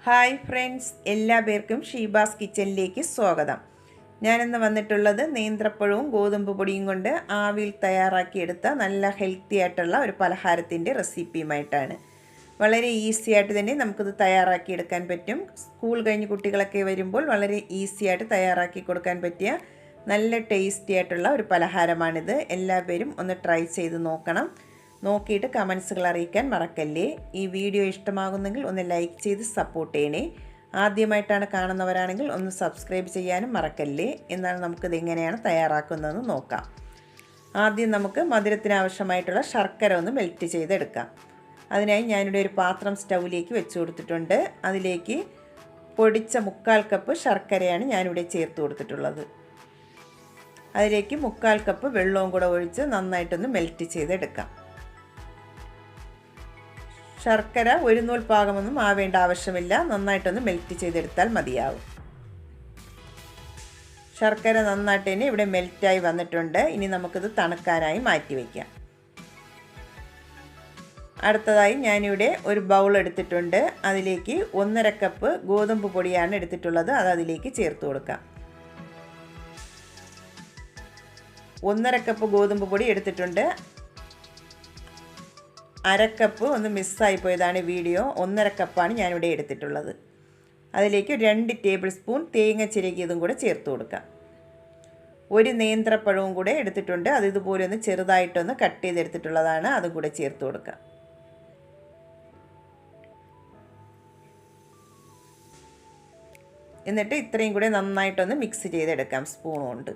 Hi friends, എല്ലാ പേർക്കും ഷീബാസ് കിച്ചണിലേക്ക് സ്വാഗതം. ഞാനിന്ന് വന്നിട്ടുള്ളത് നേന്ത്രപ്പഴവും ഗോതമ്പ് പൊടിയും കൊണ്ട് ആവിയിൽ തയ്യാറാക്കിയെടുത്ത നല്ല ഹെൽത്തി ആയിട്ടുള്ള ഒരു പലഹാരത്തിൻ്റെ റെസിപ്പിയുമായിട്ടാണ്. വളരെ ഈസി ആയിട്ട് തന്നെ നമുക്കിത് തയ്യാറാക്കിയെടുക്കാൻ പറ്റും. സ്കൂൾ കഴിഞ്ഞ് കുട്ടികളൊക്കെ വരുമ്പോൾ വളരെ ഈസി ആയിട്ട് തയ്യാറാക്കി കൊടുക്കാൻ പറ്റിയ നല്ല ടേസ്റ്റി ആയിട്ടുള്ള ഒരു പലഹാരമാണിത്. എല്ലാവരും ഒന്ന് ട്രൈ ചെയ്ത് നോക്കണം. നോക്കിയിട്ട് കമൻസുകൾ അറിയിക്കാൻ മറക്കല്ലേ. ഈ വീഡിയോ ഇഷ്ടമാകുന്നെങ്കിൽ ഒന്ന് ലൈക്ക് ചെയ്ത് സപ്പോർട്ട് ചെയ്യണേ. ആദ്യമായിട്ടാണ് കാണുന്നവരാണെങ്കിൽ ഒന്ന് സബ്സ്ക്രൈബ് ചെയ്യാനും മറക്കല്ലേ. എന്നാൽ നമുക്കിത് എങ്ങനെയാണ് തയ്യാറാക്കുന്നതെന്ന് നോക്കാം. ആദ്യം നമുക്ക് മധുരത്തിന് ആവശ്യമായിട്ടുള്ള ശർക്കര ഒന്ന് മെൽറ്റ് ചെയ്തെടുക്കാം. അതിനായി ഞാനിവിടെ ഒരു പാത്രം സ്റ്റൗവിലേക്ക് വെച്ച് കൊടുത്തിട്ടുണ്ട്. അതിലേക്ക് പൊടിച്ച 1/4 കപ്പ് ശർക്കരയാണ് ഞാനിവിടെ ചേർത്ത് കൊടുത്തിട്ടുള്ളത്. അതിലേക്ക് 1/4 കപ്പ് വെള്ളവും കൂടെ ഒഴിച്ച് നന്നായിട്ടൊന്ന് മെൽറ്റ് ചെയ്തെടുക്കാം. ശർക്കര ഒരു നൂൽ പാകമൊന്നും ആവേണ്ട ആവശ്യമില്ല. നന്നായിട്ടൊന്ന് മെൽറ്റ് ചെയ്തെടുത്താൽ മതിയാവും. ശർക്കര നന്നായിട്ട് തന്നെ ഇവിടെ മെൽറ്റായി വന്നിട്ടുണ്ട്. ഇനി നമുക്കിത് തണുക്കാനായി മാറ്റി വയ്ക്കാം. അടുത്തതായി ഞാനിവിടെ ഒരു ബൗൾ എടുത്തിട്ടുണ്ട്. അതിലേക്ക് 1/2 കപ്പ് ഗോതമ്പ് പൊടിയാണ് എടുത്തിട്ടുള്ളത്. അത് അതിലേക്ക് ചേർത്ത് കൊടുക്കാം. 1/2 കപ്പ് ഗോതമ്പ് പൊടി എടുത്തിട്ടുണ്ട്. 1/2 കപ്പ് ഒന്ന് മിസ്സായി പോയതാണ് വീഡിയോ. 1/2 കപ്പാണ് ഞാനിവിടെ എടുത്തിട്ടുള്ളത്. അതിലേക്ക് 2 ടേബിൾ സ്പൂൺ തേങ്ങ ചിരകിയതും കൂടെ ചേർത്ത് കൊടുക്കാം. ഒരു നേന്ത്രപ്പഴവും കൂടെ എടുത്തിട്ടുണ്ട്. അത് ഇതുപോലെ ഒന്ന് ചെറുതായിട്ടൊന്ന് കട്ട് ചെയ്തെടുത്തിട്ടുള്ളതാണ്. അതും കൂടെ ചേർത്ത് കൊടുക്കാം. എന്നിട്ട് ഇത്രയും കൂടെ നന്നായിട്ടൊന്ന് മിക്സ് ചെയ്തെടുക്കാം സ്പൂൺ കൊണ്ട്.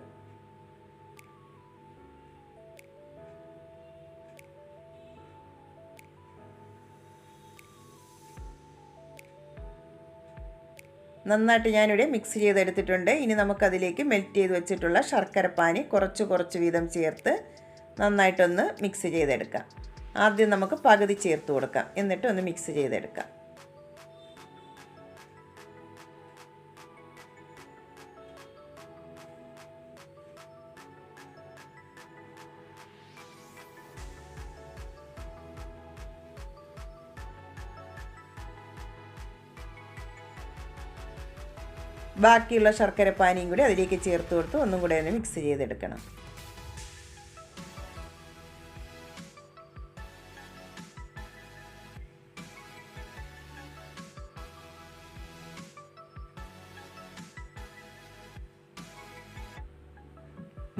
നന്നായിട്ട് ഞാനിവിടെ മിക്സ് ചെയ്തെടുത്തിട്ടുണ്ട്. ഇനി നമുക്കതിലേക്ക് മെൽറ്റ് ചെയ്ത് വെച്ചിട്ടുള്ള ശർക്കരപ്പാനി കുറച്ച് വീതം ചേർത്ത് നന്നായിട്ടൊന്ന് മിക്സ് ചെയ്തെടുക്കാം. ആദ്യം നമുക്ക് പകുതി ചേർത്ത് കൊടുക്കാം. എന്നിട്ട് ഒന്ന് മിക്സ് ചെയ്തെടുക്കാം. ബാക്കിയുള്ള ശർക്കരപ്പാനിയും കൂടി അതിലേക്ക് ചേർത്ത് കൊടുത്ത് ഒന്നും കൂടെ ഒന്ന് മിക്സ് ചെയ്തെടുക്കണം.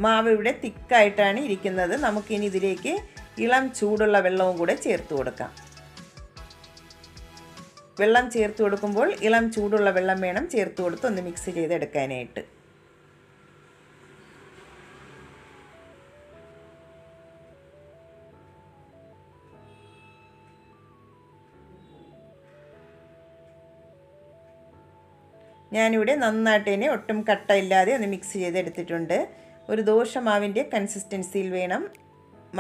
മാവ് ഇവിടെ തിക്കായിട്ടാണ് ഇരിക്കുന്നത്. നമുക്കിനി ഇതിലേക്ക് ഇളം ചൂടുള്ള വെള്ളവും കൂടെ ചേർത്ത് കൊടുക്കാം. വെള്ളം ചേർത്ത് കൊടുക്കുമ്പോൾ ഇളം ചൂടുള്ള വെള്ളം വേണം ചേർത്ത് കൊടുത്ത് ഒന്ന് മിക്സ് ചെയ്തെടുക്കാനായിട്ട്. ഞാനിവിടെ നന്നായിട്ട് തന്നെ ഒട്ടും കട്ടയില്ലാതെ ഒന്ന് മിക്സ് ചെയ്തെടുത്തിട്ടുണ്ട്. ഒരു ദോശമാവിൻ്റെ കൺസിസ്റ്റൻസിയിൽ വേണം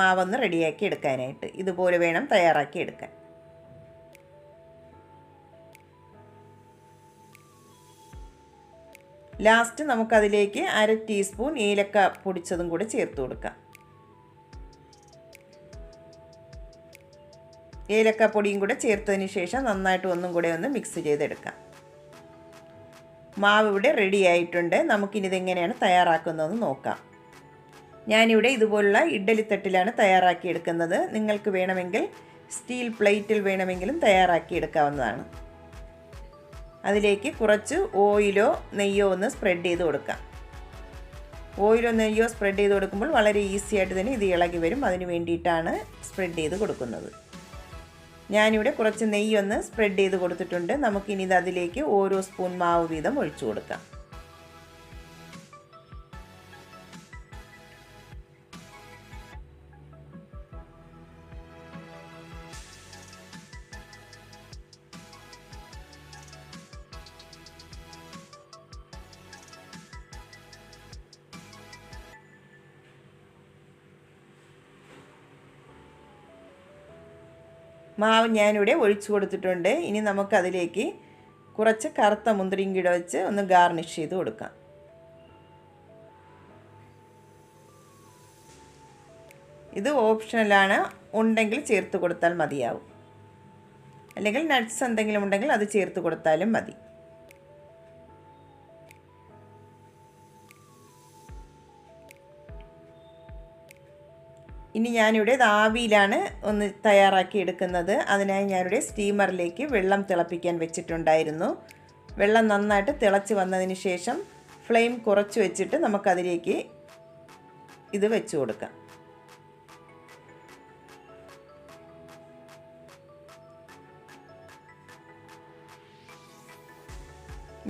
മാവൊന്ന് റെഡിയാക്കി എടുക്കാനായിട്ട്. ഇതുപോലെ വേണം തയ്യാറാക്കി എടുക്കാൻ. ലാസ്റ്റ് നമുക്കതിലേക്ക് 1/2 ടീസ്പൂൺ ഏലക്ക പൊടിച്ചതും കൂടി ചേർത്ത് കൊടുക്കാം. ഏലക്ക പൊടിയും കൂടെ ചേർത്തതിന് ശേഷം നന്നായിട്ട് ഒന്നും കൂടെ ഒന്ന് മിക്സ് ചെയ്തെടുക്കാം. മാവ് ഇവിടെ റെഡി ആയിട്ടുണ്ട്. നമുക്കിനി ഇതെങ്ങനെയാണ് തയ്യാറാക്കുന്നതെന്ന് നോക്കാം. ഞാനിവിടെ ഇതുപോലുള്ള ഇഡ്ഡലിത്തട്ടിലാണ് തയ്യാറാക്കിയെടുക്കുന്നത്. നിങ്ങൾക്ക് വേണമെങ്കിൽ സ്റ്റീൽ പ്ലേറ്റിൽ വേണമെങ്കിലും തയ്യാറാക്കിയെടുക്കാവുന്നതാണ്. അതിലേക്ക് കുറച്ച് ഓയിലോ നെയ്യോ ഒന്ന് സ്പ്രെഡ് ചെയ്ത് കൊടുക്കാം. ഓയിലോ നെയ്യോ സ്പ്രെഡ് ചെയ്ത് കൊടുക്കുമ്പോൾ വളരെ ഈസി ആയിട്ട് തന്നെ ഇത് ഇളകി വരും. അതിന് വേണ്ടിയിട്ടാണ് സ്പ്രെഡ് ചെയ്ത് കൊടുക്കുന്നത്. ഞാനിവിടെ കുറച്ച് നെയ്യൊന്ന് സ്പ്രെഡ് ചെയ്ത് കൊടുത്തിട്ടുണ്ട്. നമുക്കിനി ഇത് അതിലേക്ക് ഓരോ സ്പൂൺ മാവ് വീതം ഒഴിച്ചു കൊടുക്കാം. മാവ് ഞാനിവിടെ ഒഴിച്ചു കൊടുത്തിട്ടുണ്ട്. ഇനി നമുക്കതിലേക്ക് കുറച്ച് കറുത്ത മുന്തിരിയും കൂടെ വെച്ച് ഒന്ന് ഗാർണിഷ് ചെയ്ത് കൊടുക്കാം. ഇത് ഓപ്ഷണലാണ്, ഉണ്ടെങ്കിൽ ചേർത്ത് കൊടുത്താൽ മതിയാവും. അല്ലെങ്കിൽ നട്ട്സ് എന്തെങ്കിലും ഉണ്ടെങ്കിൽ അത് ചേർത്ത് കൊടുത്താലും മതി. ഇനി ഞാനിവിടെ ആവിയിലാണ് ഒന്ന് തയ്യാറാക്കി എടുക്കുന്നത്. അതിനായി ഞാനിവിടെ സ്റ്റീമറിലേക്ക് വെള്ളം തിളപ്പിക്കാൻ വെച്ചിട്ടുണ്ടായിരുന്നു. വെള്ളം നന്നായിട്ട് തിളച്ച് വന്നതിന് ശേഷം ഫ്ലെയിം കുറച്ച് വെച്ചിട്ട് നമുക്കതിലേക്ക് ഇത് വെച്ച് കൊടുക്കാം.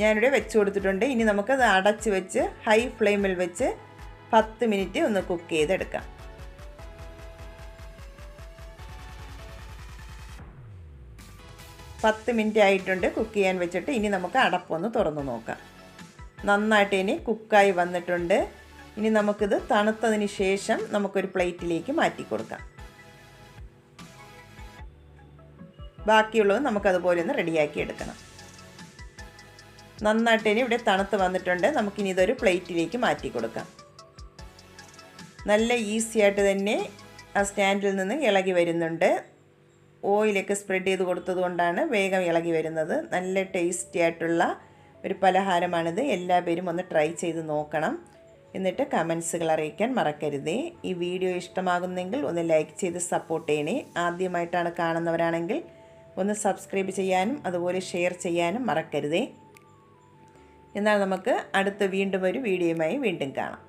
ഞാനിവിടെ വെച്ച് കൊടുത്തിട്ടുണ്ട്. ഇനി നമുക്കത് അടച്ച് വെച്ച് ഹൈ ഫ്ലെയിമിൽ വെച്ച് 10 മിനിറ്റ് ഒന്ന് കുക്ക് ചെയ്തെടുക്കാം. 10 മിനിറ്റ് ആയിട്ടുണ്ട് കുക്ക് ചെയ്യാൻ വെച്ചിട്ട്. ഇനി നമുക്ക് അടപ്പൊന്ന് തുറന്ന് നോക്കാം. നന്നായിട്ട് ഇനി കുക്കായി വന്നിട്ടുണ്ട്. ഇനി നമുക്കിത് തണുത്തതിന് ശേഷം നമുക്കൊരു പ്ലേറ്റിലേക്ക് മാറ്റി കൊടുക്കാം. ബാക്കിയുള്ളത് നമുക്കതുപോലെ ഒന്ന് റെഡിയാക്കി എടുക്കണം. നന്നായിട്ട് ഇനി ഇവിടെ തണുത്ത് വന്നിട്ടുണ്ട്. നമുക്കിനി ഇതൊരു പ്ലേറ്റിലേക്ക് മാറ്റി കൊടുക്കാം. നല്ല ഈസി ആയിട്ട് തന്നെ ആ സ്റ്റാൻഡിൽ നിന്ന് ഇളകി വരുന്നുണ്ട്. ഓയിലൊക്കെ സ്പ്രെഡ് ചെയ്ത് കൊടുത്തത് കൊണ്ടാണ് വേഗം ഇളകി വരുന്നത്. നല്ല ടേസ്റ്റി ആയിട്ടുള്ള ഒരു പലഹാരമാണിത്. എല്ലാവരും ഒന്ന് ട്രൈ ചെയ്ത് നോക്കണം. എന്നിട്ട് കമൻസുകൾ അറിയിക്കാൻ മറക്കരുതേ. ഈ വീഡിയോ ഇഷ്ടമാകുന്നെങ്കിൽ ഒന്ന് ലൈക്ക് ചെയ്ത് സപ്പോർട്ട് ചെയ്യണേ. ആദ്യമായിട്ടാണ് കാണുന്നവരാണെങ്കിൽ ഒന്ന് സബ്സ്ക്രൈബ് ചെയ്യാനും അതുപോലെ ഷെയർ ചെയ്യാനും മറക്കരുതേ. എന്നാൽ നമുക്ക് അടുത്ത വീണ്ടും ഒരു വീഡിയോയുമായി വീണ്ടും കാണാം.